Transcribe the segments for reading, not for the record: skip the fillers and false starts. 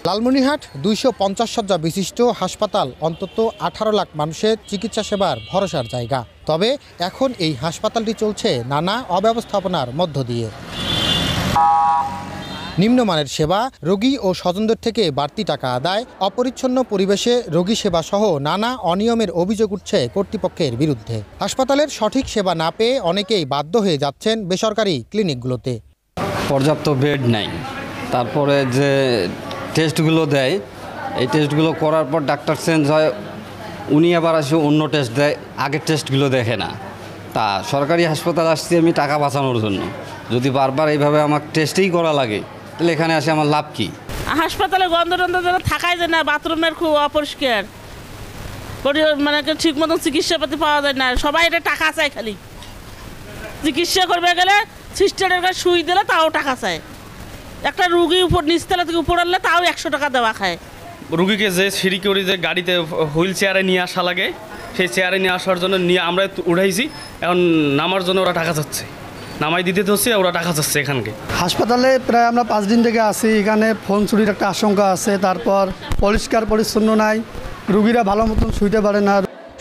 লালমনিরহাট ২৫০ শয্যা বিশিষ্ট হাসপাতাল অন্তত ১৮ লাখ মানুষের চিকিৎসা সেবার ভরসার জায়গা। তবে এখন এই হাসপাতালটি চলছে নানা অব্যবস্থাপনার মধ্য দিয়ে। নিম্নমানের সেবা, রোগী ও স্বজনদের থেকে বাড়তি টাকা আদায়, অপরিচ্ছন্ন পরিবেশে রোগী সেবা সহ নানা অনিয়মের অভিযোগ উঠছে কর্তৃপক্ষের বিরুদ্ধে। হাসপাতালের সঠিক সেবা না পেয়ে অনেকেই বাধ্য হয়ে যাচ্ছেন বেসরকারি ক্লিনিকগুলোতে। পর্যাপ্ত বেড নাই, তারপরে যে টেস্টগুলো দেয় এই টেস্টগুলো করার পর ডাক্তার চেঞ্জ হয়, উনি আবার আসে অন্য টেস্ট দেয়, আগের টেস্টগুলো দেখে না। তা সরকারি হাসপাতাল আসছি আমি টাকা বাঁচানোর জন্য, যদি বারবার এইভাবে আমার টেস্টেই করা লাগে তাহলে এখানে আসে আমার লাভ কি? হাসপাতালে গন্ধ টন্ধ থাকাই যায় না, বাথরুমের খুব অপরিষ্কার, মানে ঠিক মতন চিকিৎসাপাতি পাওয়া যায় না। সবাই এটা টাকা চায়, খালি চিকিৎসা করবে গেলে সিস্টারের কাছে সুই দিলে তাও টাকা চায়। একটা রুগী উপর নিচতলা থেকে উপর আনলে তাও 100 টাকা দেওয়া খায়। রুগীকে যে সিঁড়ি করে যে গাড়িতে হুইল চেয়ারে নিয়ে আসা লাগে, সেই চেয়ারে নিয়ে আসার জন্য নিয়ে আমরা উঠাইছি, এখন নামার জন্য ওরা টাকা চাচ্ছে, নামাই দিতে হচ্ছে, ওরা টাকা চাচ্ছে। এখানকে হাসপাতালে প্রায় আমরা 5 দিন থেকে আছি। এখানে ফোন চুরির একটা আশঙ্কা আছে, তারপর পরিষ্কার পরিচ্ছন্ন নাই, রুগীরা ভালো মতন শুইতে পারে না।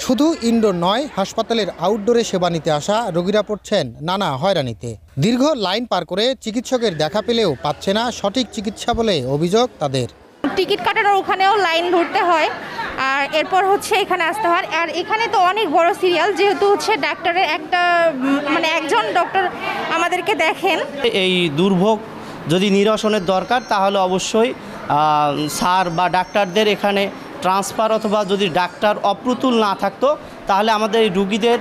শুধু ইনডোর নয়, হাসপাতালের আউটডোরে সেবা নিতে আসা রোগীরা পড়ছেন নানা হয়রানিতে। দীর্ঘ লাইন পার করে চিকিৎসকের দেখা পেলেও পাচ্ছে না সঠিক চিকিৎসা বলে অভিযোগ তাদের। টিকিট কাটার ওখানেও লাইন ধরতে হয়, আর এরপর এখানে আসতে হয়। আর এখানে তো অনেক বড় সিরিয়াল, যেহেতু ডাক্তারের একজন ডক্টর আমাদেরকে দেখেন। এই দুর্ভোগ যদি নিরসনের দরকার, তাহলে অবশ্যই স্যার বা ডাক্তারদের এখানে ট্রান্সফার, অথবা যদি ডাক্তার অপ্রতুল না থাকতো তাহলে আমাদের এই রুগীদের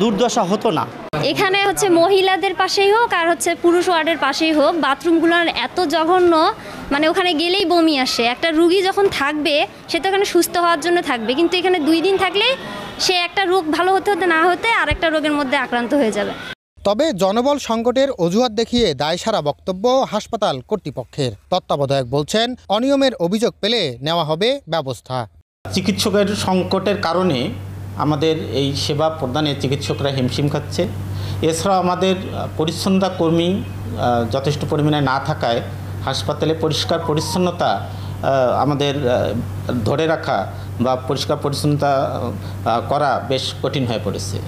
দুর্দশা হতো না। এখানে মহিলাদের পাশেই হোক আর পুরুষ ওয়ার্ডের পাশেই হোক, বাথরুমগুলোর এত জঘন্য, মানে ওখানে গেলেই বমি আসে। একটা রুগী যখন থাকবে সে তো এখানে সুস্থ হওয়ার জন্য থাকবে, কিন্তু এখানে 2 দিন থাকলে সে একটা রোগ ভালো হতে না হতে আর একটা রোগের মধ্যে আক্রান্ত হয়ে যাবে। তবে জনবল সংকটের অজুহাত দেখিয়ে দায়সারা বক্তব্য হাসপাতাল কর্তৃপক্ষের। তত্ত্বাবধায়ক বলছেন, অনিয়মের অভিযোগ পেলে নেওয়া হবে ব্যবস্থা। চিকিৎসকের সংকটের কারণে আমাদের এই সেবা প্রদানে চিকিৎসকরা হিমশিম খাচ্ছে। এছাড়াও আমাদের পরিচ্ছন্নতা কর্মী যথেষ্ট পরিমাণে না থাকায় হাসপাতালে পরিষ্কার পরিচ্ছন্নতা আমাদের ধরে রাখা বা পরিষ্কার পরিচ্ছন্নতা করা বেশ কঠিন হয়ে পড়েছে।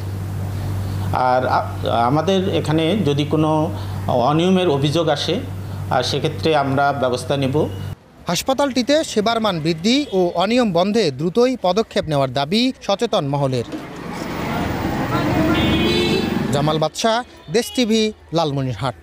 আর আমাদের এখানে যদি কোনো অনিয়মের অভিযোগ আসে, সেক্ষেত্রে আমরা ব্যবস্থা নেব। হাসপাতালটিতে সেবার মান বৃদ্ধি ও অনিয়ম বন্ধে দ্রুতই পদক্ষেপ নেওয়ার দাবি সচেতন মহলের। জামাল বাদশা, দেশ টিভি, লালমনিরহাট।